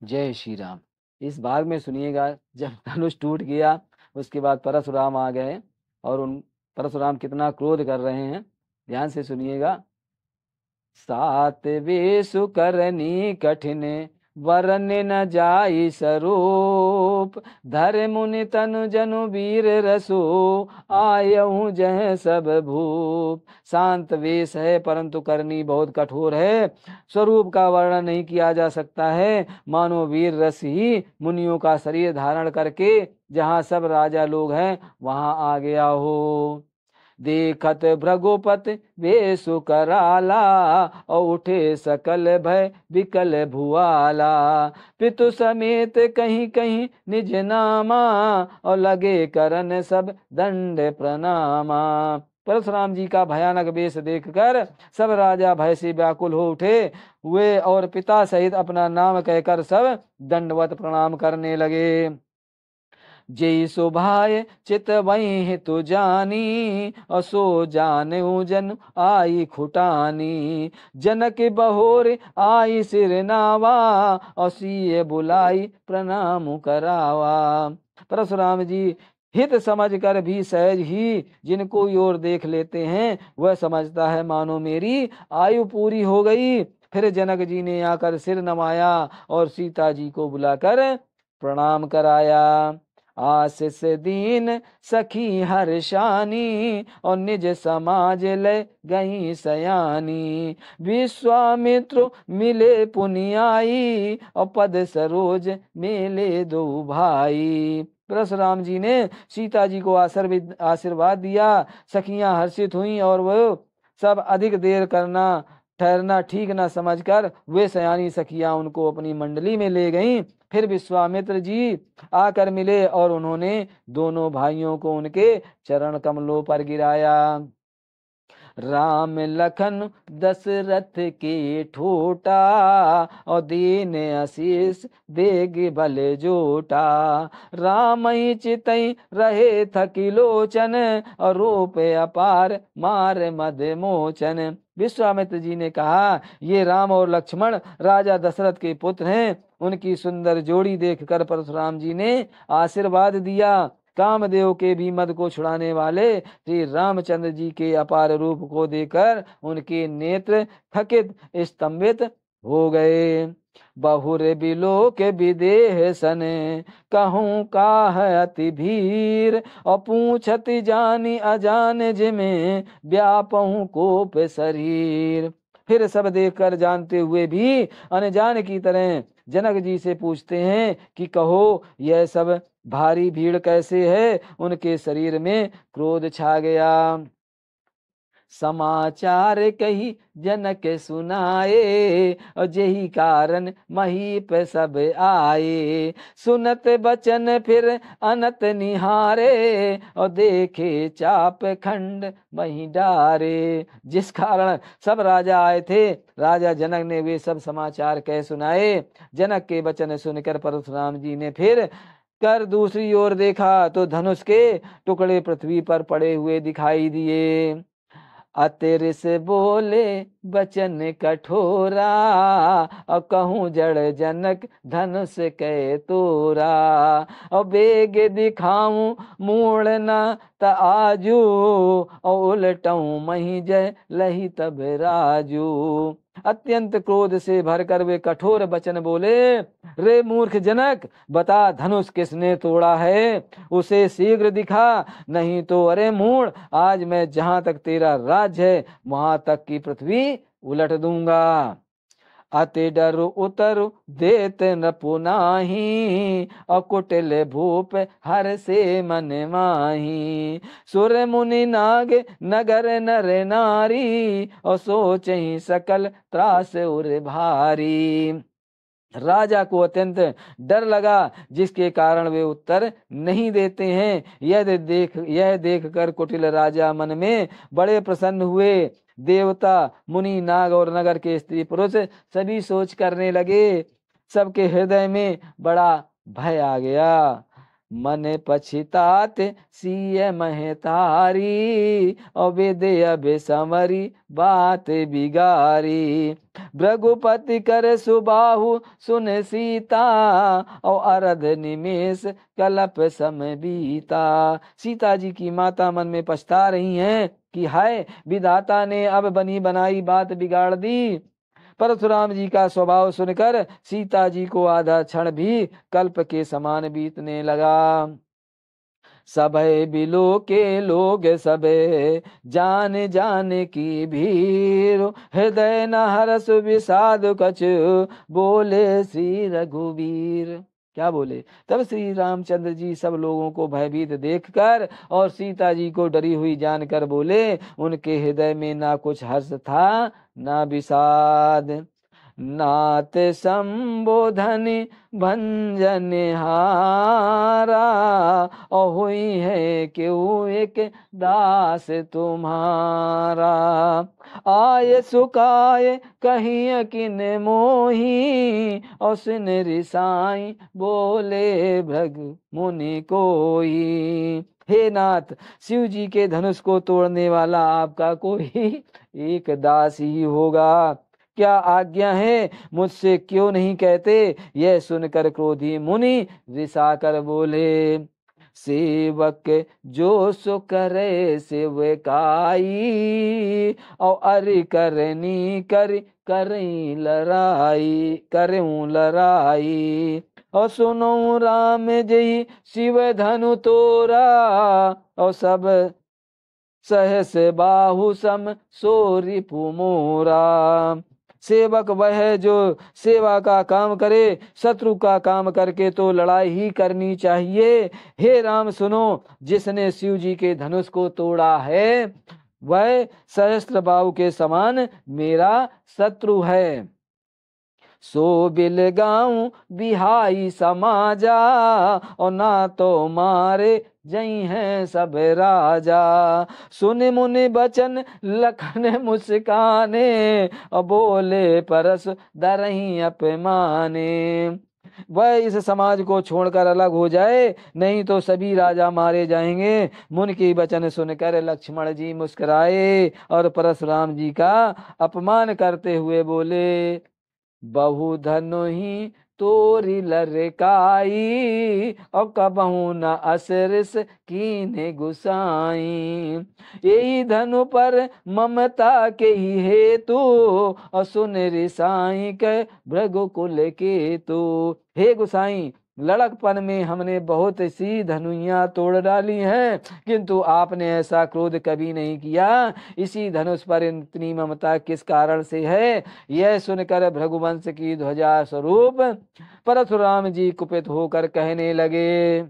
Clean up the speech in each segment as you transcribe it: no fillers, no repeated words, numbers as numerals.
जय श्री राम। इस भाग में सुनिएगा, जब धनुष टूट गया उसके बाद परशुराम आ गए और उन परशुराम कितना क्रोध कर रहे हैं, ध्यान से सुनिएगा। सात वेशु करनी कठिन, वरन न जाई स्वरूप। धर मुनि तनु जनु वीर रसो, आयऊ जह सब भूप। शांत वेश है परंतु करनी बहुत कठोर है, स्वरूप का वर्णन नहीं किया जा सकता है। मानो वीर रस ही मुनियों का शरीर धारण करके जहाँ सब राजा लोग हैं वहां आ गया हो। देखत भृगुपत वेशु कराला, और उठे सकल भय विकल भुआला। पितु समेत कहीं कहीं निज नामा, और लगे करन सब दंड प्रणामा। परशुराम जी का भयानक वेश देखकर सब राजा भय से व्याकुल हो उठे हुए और पिता सहित अपना नाम कहकर सब दंडवत प्रणाम करने लगे। जय सुभाय चित वही तु जानी, असो जाने जन आई खुटानी। जनक बहोर आई सिर नावा, असीय बुलाई प्रणाम करावा। परशुराम जी हित समझ कर भी सहज ही जिनको ओर देख लेते हैं, वह समझता है मानो मेरी आयु पूरी हो गई। फिर जनक जी ने आकर सिर नवाया और सीता जी को बुलाकर प्रणाम कराया। आशीष दीन सखी हर्षानी, और निज समाज ले गई सयानी। विश्वामित्र मिले पुनियाई, और पद सरोज मेले दो भाई। परशुराम जी ने सीता जी को आशीर्वाद दिया। सखियां हर्षित हुई और वो सब अधिक देर करना ठहरना ठीक न समझकर वे सयानी सखियां उनको अपनी मंडली में ले गईं। फिर विश्वामित्र जी आकर मिले और उन्होंने दोनों भाइयों को उनके चरण कमलों पर गिराया। राम लखन दशरथ के ठोटा, और दीन आशीष देग बल जोटा। राम ही चितई रहे थकिलोचन, और रूप अपार मार मद मोचन। विश्वामित्र जी ने कहा, ये राम और लक्ष्मण राजा दशरथ के पुत्र हैं। उनकी सुंदर जोड़ी देखकर परशुराम जी ने आशीर्वाद दिया। कामदेव के भी मद को छुड़ाने वाले श्री रामचंद्र जी के अपार रूप को देखकर उनके नेत्र थकित स्तंभित हो गए। बहुर बिलो के विदेह सन, कहूँ का है अति भीर। और पूछत जानी अजान जिमें, व्यापहूँ कोप शरीर। फिर सब देखकर जानते हुए भी अनजान की तरह जनक जी से पूछते हैं कि कहो यह सब भारी भीड़ कैसे है। उनके शरीर में क्रोध छा गया। समाचार कही जनक सुनाए, और जेही कारण महीप सब आए। सुनत बचन फिर अनत निहारे, और देखे चाप खंड मही डारे। जिस कारण सब राजा आए थे, राजा जनक ने वे सब समाचार कह सुनाए। जनक के वचन सुनकर परशुराम जी ने फिर कर दूसरी ओर देखा तो धनुष के टुकड़े पृथ्वी पर पड़े हुए दिखाई दिए। अतिर से बोले बचन कठोरा, और कहूँ जड़ जनक धनुष कै तोरा। और बेग दिखाऊं मूड़ न त आजू, और उलटऊं मही जय लही तब राजू। अत्यंत क्रोध से भरकर वे कठोर वचन बोले, रे मूर्ख जनक, बता धनुष किसने तोड़ा है, उसे शीघ्र दिखा। नहीं तो अरे मूढ़, आज मैं जहां तक तेरा राज्य है वहां तक की पृथ्वी उलट दूंगा। अति डर उतर देत न पुनाही, और कुटिल भूप हर से मन माही। सुर मुनि नाग नगर नर नारी, और सोच ही सकल त्रास उर भारी। राजा को अत्यंत डर लगा, जिसके कारण वे उत्तर नहीं देते हैं। यह देख कर कुटिल राजा मन में बड़े प्रसन्न हुए। देवता मुनि नाग और नगर के स्त्री पुरुष सभी सोच करने लगे। सबके हृदय में बड़ा भय आ गया। मन पछितात सिय महतारी, और विद्या बेसमरी बात बिगारी। भृगुपति कर सुबाहु सुन सीता, और अरध निमेष कलप सम बीता। सीता जी की माता मन में पछता रही हैं कि हाय, विधाता ने अब बनी बनाई बात बिगाड़ दी। परशुराम जी का स्वभाव सुनकर सीता जी को आधा क्षण भी कल्प के समान बीतने लगा। सबे बिलो के लोग सबे जान जान की भीर, हृदय न हरस विषाद कछ बोले श्री रघुवीर। क्या बोले? तब श्री रामचंद्र जी सब लोगों को भयभीत देखकर और सीता जी को डरी हुई जानकर बोले, उनके हृदय में ना कुछ हर्ष था ना विषाद। नाथ संबोधन भंजन हारा, और हुई है क्यों एक दास तुम्हारा। आय सुखाय कहीं किन मोही, और सुन रिसाई बोले भृग मुनि कोई। हे नाथ, शिव जी के धनुष को तोड़ने वाला आपका कोई एक दास ही होगा। क्या आज्ञा है, मुझसे क्यों नहीं कहते? यह सुनकर क्रोधी मुनि रिसा कर बोले, सेवक जो सो करे सेवकाई, और अरि करनी करी लड़ाई। और सुनो राम जय शिव धनु तोरा, और सब सहस बाहु सम सोरी पुमोरा। सेवक वह है जो सेवा का काम करे, शत्रु का काम करके तो लड़ाई ही करनी चाहिए। हे राम सुनो, जिसने शिव जी के धनुष को तोड़ा है वह सहस्त्र बाहु के समान मेरा शत्रु है। सो बिल गाँव बिहाई समाजा, और ना तो मारे जई हैं सब राजा। सुन मुनि बचन लखन मुस्काने, और बोले परस दरही अपमाने। वह इस समाज को छोड़कर अलग हो जाए, नहीं तो सभी राजा मारे जाएंगे। मुनि की वचन सुनकर लक्ष्मण जी मुस्कुराए और परशुराम जी का अपमान करते हुए बोले, बहु धनु ही तोरी लरकाई, और कबहू न असरस कीने गुसाई। यही धनु पर ममता के ही हेतु, और सुन रिसाई के भृगुकुल केतु। हे गुसाई, लड़कपन में हमने बहुत सी धनुइयां तोड़ डाली हैं, किंतु आपने ऐसा क्रोध कभी नहीं किया। इसी धनुष पर इतनी ममता किस कारण से है? यह सुनकर भृगुवंश की ध्वजा स्वरूप परशुराम जी कुपित होकर कहने लगे,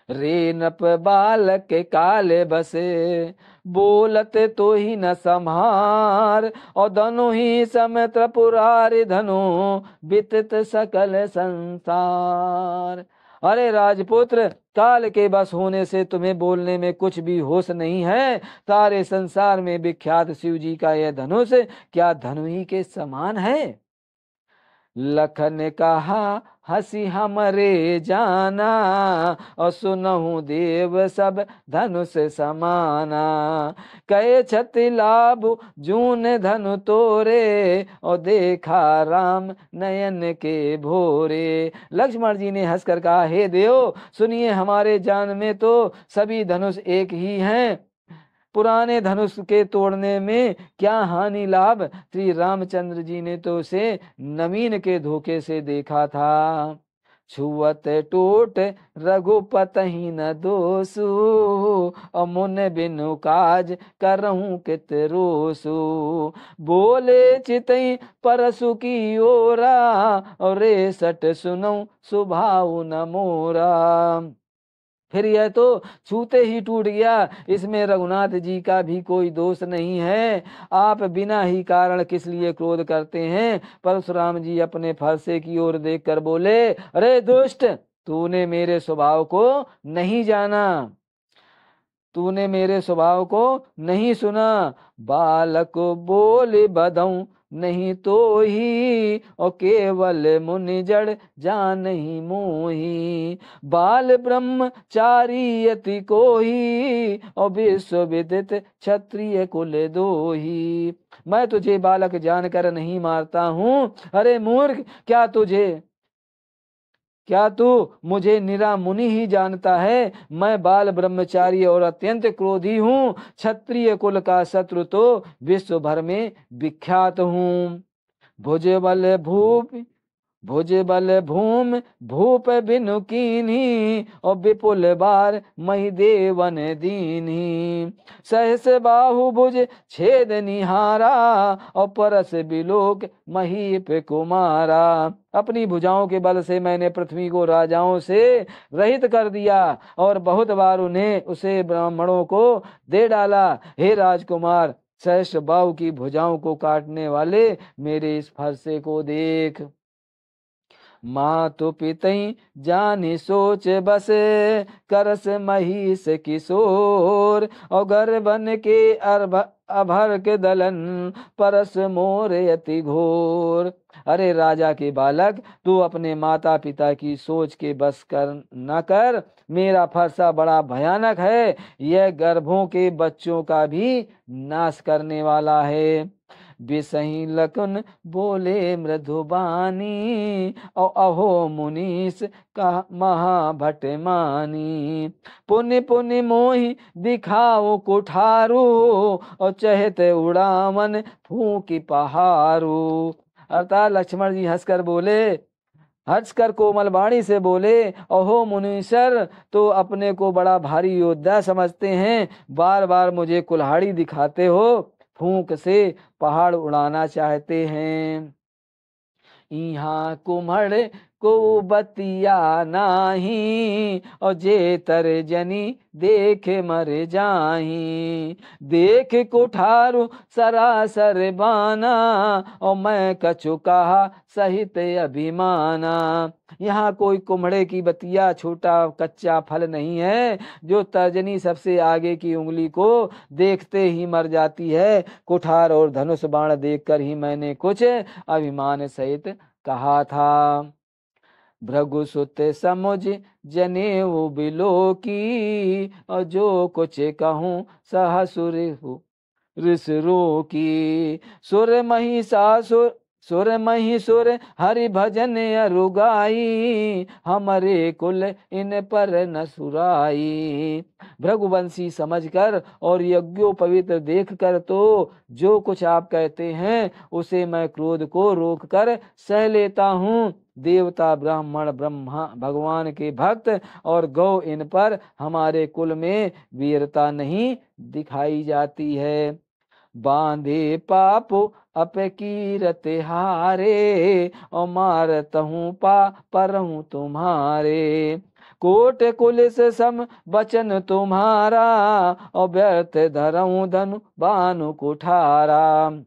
रे नप बालक काले बसे, बोलत तो ही न संहार। और धनु ही सम त्रिपुरारि धनु, बितत सकल संसार। अरे राजपुत्र, काल के बस होने से तुम्हें बोलने में कुछ भी होश नहीं है। सारे संसार में विख्यात शिव जी का यह धनुष क्या धनु ही के समान है? लखन कहा हसी हमरे जाना, और सुनहु देव सब धनुष समाना। कहे छति लाभ जून धनु तोरे, और देखा राम नयन के भोरे। लक्ष्मण जी ने हंसकर कहा, हे देव सुनिए, हमारे जान में तो सभी धनुष एक ही हैं। पुराने धनुष के तोड़ने में क्या हानि लाभ? श्री रामचंद्र जी ने तो उसे नवीन के धोखे से देखा था। छुअत टूट रघुपति न दोषु, और मुन बिनु काज करहूं कित रोसु। बोले चितई परसु की ओरा, और रे सट सुनऊ सुभाव न मोरा। फिर यह तो छूते ही टूट गया, इसमें रघुनाथ जी का भी कोई दोष नहीं है। आप बिना ही कारण किस लिए क्रोध करते हैं? परशुराम जी अपने फरसे की ओर देखकर बोले, अरे दुष्ट, तूने मेरे स्वभाव को नहीं जाना, तूने मेरे स्वभाव को नहीं सुना। बालक बोल बधऊं नहीं तो ही, और केवल मुनि जड़ जान ही मोही। बाल ब्रह्मचारी अति कोही, और विश्व विदित क्षत्रिय कुल दोही। मैं तुझे बालक जानकर नहीं मारता हूँ। अरे मूर्ख, क्या तू मुझे निरा मुनि ही जानता है? मैं बाल ब्रह्मचारी और अत्यंत क्रोधी हूँ। क्षत्रिय कुल का शत्रु तो विश्व भर में विख्यात हूँ। भुज बल भूप भुज बल भूम भूप बिनु कीन्ही, और विपुल बार मही देवन दीन्ही। सहस बाहु भुज छेद निहारा, और परस बिलोक महीप कुमारा। अपनी भुजाओं के बल से मैंने पृथ्वी को राजाओं से रहित कर दिया, और बहुत बार उसे ब्राह्मणों को दे डाला। हे राजकुमार, सहस्र बाहु की भुजाओं को काटने वाले मेरे इस फरसे को देख। मातु पितई जानी सोच बस, करस महिष किशोर। और गर्भन के अभर के दलन, परस मोर अति घोर। अरे राजा के बालक, तू अपने माता पिता की सोच के बस कर न कर। मेरा फरसा बड़ा भयानक है, यह गर्भों के बच्चों का भी नाश करने वाला है। बिसही लकुन बोले मृदुबानी, और अहो मुनीस का महाभट मानी। पुनि पुनि मोहि दिखाओ कुठारू, और चहते उड़ावन फूकी पहारू। अर्थात लक्ष्मण जी हंसकर कोमल वाणी से बोले, ओहो मुनीश्वर, तो अपने को बड़ा भारी योद्धा समझते हैं, बार बार मुझे कुल्हाड़ी दिखाते हो, फूंक से पहाड़ उड़ाना चाहते हैं। यहाँ कुम्हड़ को बतिया नाही, और जे तर जनी देखे मर जाही। देख कुठारु सरासर बाना, और मैं कछु कहा सहित अभिमाना। यहाँ कोई कुम्हड़े की बतिया छोटा कच्चा फल नहीं है, जो तर्जनी सबसे आगे की उंगली को देखते ही मर जाती है। कुठार और धनुष बाण देखकर ही मैंने कुछ अभिमान सहित कहा था। भृगु सुत समुझ जनेऊ बिलो की, और जो कुछ कहूँ सहसुर ऋषरो की। सुर महिषुर हरि भजन अरुगाई, हमारे कुल इन पर न सुराई। भृगुवंशी समझकर और यज्ञोपवित्र देखकर तो जो कुछ आप कहते हैं उसे मैं क्रोध को रोककर सह लेता हूँ। देवता ब्राह्मण ब्रह्मा भगवान के भक्त और गौ, इन पर हमारे कुल में वीरता नहीं दिखाई जाती है। बांधे पाप अपकीरत हारे, और मारत हूँ पर हूँ तुम्हारे। कोट कुलिस सम बचन तुम्हारा, और व्यर्थ धरऊं धनु बानु कुठारा।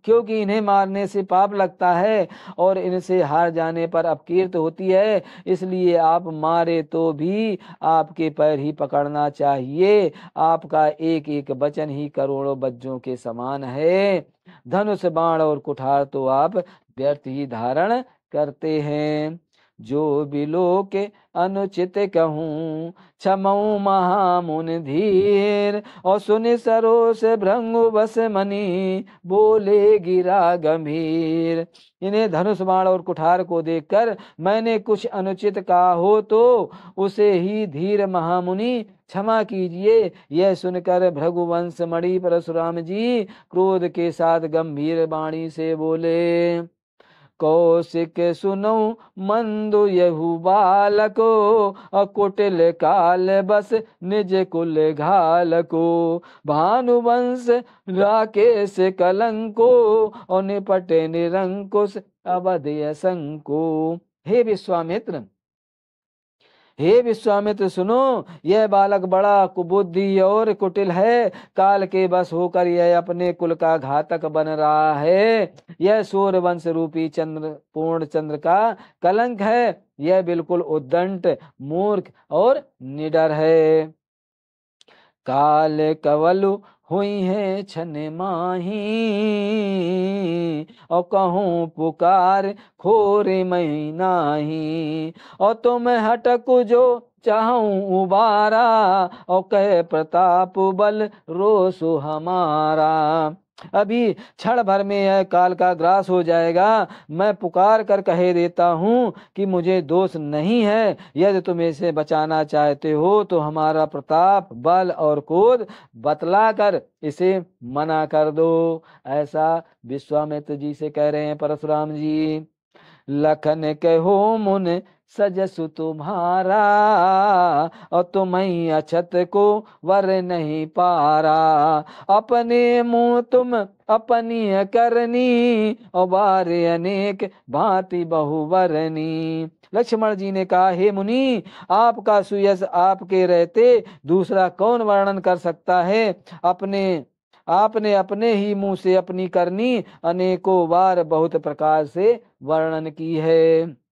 क्योंकि इन्हें मारने से पाप लगता है और इनसे हार जाने पर अपकीर्त होती है, इसलिए आप मारे तो भी आपके पैर ही पकड़ना चाहिए। आपका एक एक वचन ही करोड़ों वज्रों के समान है। धनुष बाण और कुठार तो आप व्यर्थ ही धारण करते हैं। जो बिलो के अनुचित कहूँ, क्षमऊ महामुन धीर। और सुनि सरोस भृंगु बस मनी, बोले गिरा गंभीर। इन्हें धनुष बाण और कुठार को देखकर मैंने कुछ अनुचित कहा हो तो उसे ही धीर महामुनि क्षमा कीजिए। यह सुनकर भृगुवंश मणि परशुराम जी क्रोध के साथ गंभीर वाणी से बोले, कौशिक सुनो मंदु यहु बालको, कुटिल काल बस निज कुल घालको। भानुवंश राकेश कलंको, और निपटे निरंकुश अवधि संको। हे विश्वामित्र सुनो, यह बालक बड़ा कुबुद्धि और कुटिल है। काल के बस होकर यह अपने कुल का घातक बन रहा है। यह सूर्य वंश रूपी पूर्ण चंद्र का कलंक है। यह बिल्कुल उद्दंड, मूर्ख और निडर है। काल कवलु हुई है छन माही, और कहूँ पुकार खोरे मैं नाही, और तुम हटकु जो चाहूं उबारा, और कह प्रताप बल रोसु हमारा। अभी क्षण भर में यह काल का ग्रास हो जाएगा। मैं पुकार कर कह देता हूँ कि मुझे दोष नहीं है। यदि तुम इसे बचाना चाहते हो तो हमारा प्रताप बल और क्रोध बतला कर इसे मना कर दो। ऐसा विश्वामित्र जी से कह रहे हैं परशुराम जी। लखन कहो मुन सजसु तुम्हारा, और तुम्हें अछत को वर नहीं पारा। अपने मुँह तुम अपनी करनी, और बारे अनेक भांति बहुवरनी। लक्ष्मण जी ने कहा, हे मुनि, आपका सुयश आपके रहते दूसरा कौन वर्णन कर सकता है। आपने अपने ही मुंह से अपनी करनी अनेकों बार बहुत प्रकार से वर्णन की है।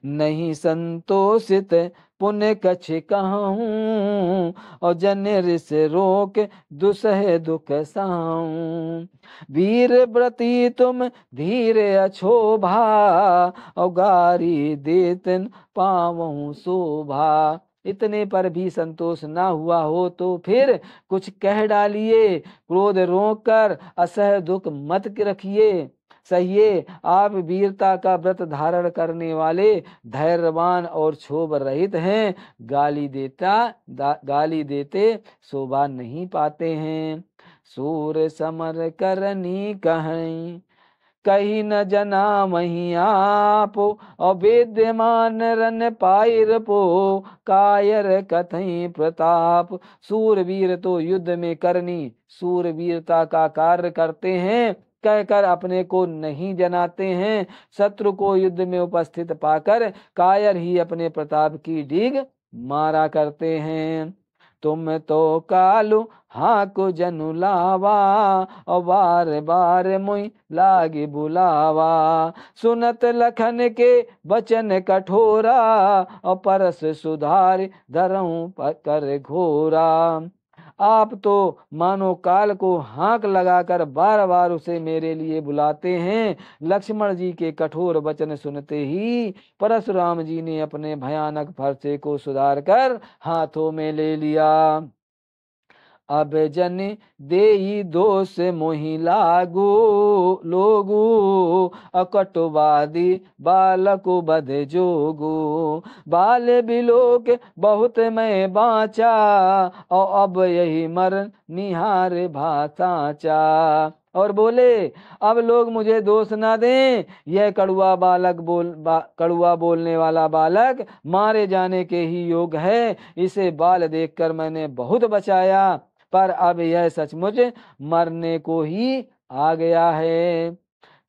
नहीं संतोषित पुण्य कछ कहूँ, और जन ऋष रोक दुसह दुख साऊं। वीर व्रती तुम धीर अछोभा, और गारी देतन पावहूँ शोभा। इतने पर भी संतोष ना हुआ हो तो फिर कुछ कह डालिए, क्रोध रोक कर असह दुख मत रखिए। सहिए, आप वीरता का व्रत धारण करने वाले धैर्यवान और क्षोभ रहित हैं। गाली देते शोभा नहीं पाते हैं। सूर समर करनी कहीं, कही न जना वही आप, और विद्यमान रन पायर पो, कायर कथई प्रताप। सूरवीर तो युद्ध में करनी सूरवीरता का कार्य करते हैं, कहकर अपने को नहीं जनाते हैं। शत्रु को युद्ध में उपस्थित पाकर कायर ही अपने प्रताप की डीग मारा करते हैं। तुम तो कालू हाँ को जनु लावा, और बार बार मुई लागे बुलावा। सुनत लखन के वचन कठोरा, और परस सुधार धरऊं कर घोरा। आप तो मानो काल को हाक लगाकर बार बार उसे मेरे लिए बुलाते हैं। लक्ष्मण जी के कठोर वचन सुनते ही परशुराम जी ने अपने भयानक फरसे को सुधार कर हाथों में ले लिया। अब जन देई दोष मोहि लागू, लोगू अकटवादी बालक बध जोगू। बाल बिलोक बहुत मैं बाचा, और अब यही मर निहार भाषाचा। और बोले, अब लोग मुझे दोष ना दें। यह कड़ुआ बोलने वाला बालक मारे जाने के ही योग है। इसे बाल देखकर मैंने बहुत बचाया, पर अब यह सचमुच मरने को ही आ गया है।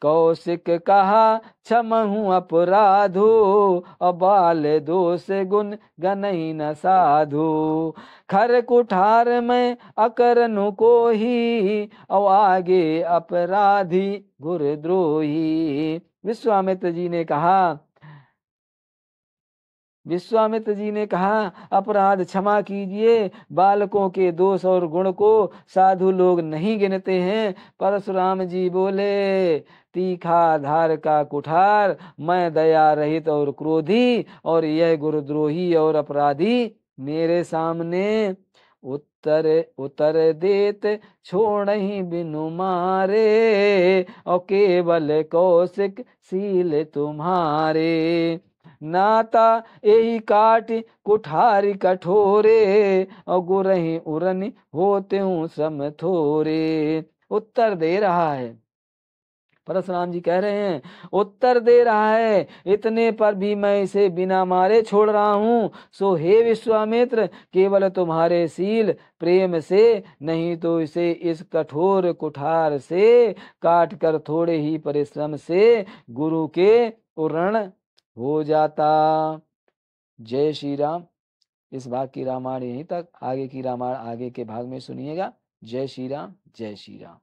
कौशिक कहा क्षमहु अपराधो, और बाल दोष गुण गनई न साधु। खर कुठार में अकरनु को ही, और आगे अपराधी गुरद्रोही। विश्वामित्र जी ने कहा, अपराध क्षमा कीजिए। बालकों के दोष और गुण को साधु लोग नहीं गिनते हैं। परशुराम जी बोले, तीखा धार का कुठार, मैं दया रहित और क्रोधी, और यह गुरुद्रोही और अपराधी मेरे सामने उत्तर उत्तर देत छोड़ ही बिनु मारे, और केवल कौशिक सील तुम्हारे। नाता यही काट कुठारी कठोरे, और गुरही उरन होते हूँ श्रम थोरे। उत्तर दे रहा है, परशुराम जी कह रहे हैं, उत्तर दे रहा है। इतने पर भी मैं इसे बिना मारे छोड़ रहा हूँ। सो हे विश्वामित्र, केवल तुम्हारे शील प्रेम से, नहीं तो इसे इस कठोर कुठार से काट कर थोड़े ही परिश्रम से गुरु के उरण हो जाता। जय श्री राम। इस भाग की रामायण यहीं तक, आगे की रामायण आगे के भाग में सुनिएगा। जय श्री राम, जय श्री राम।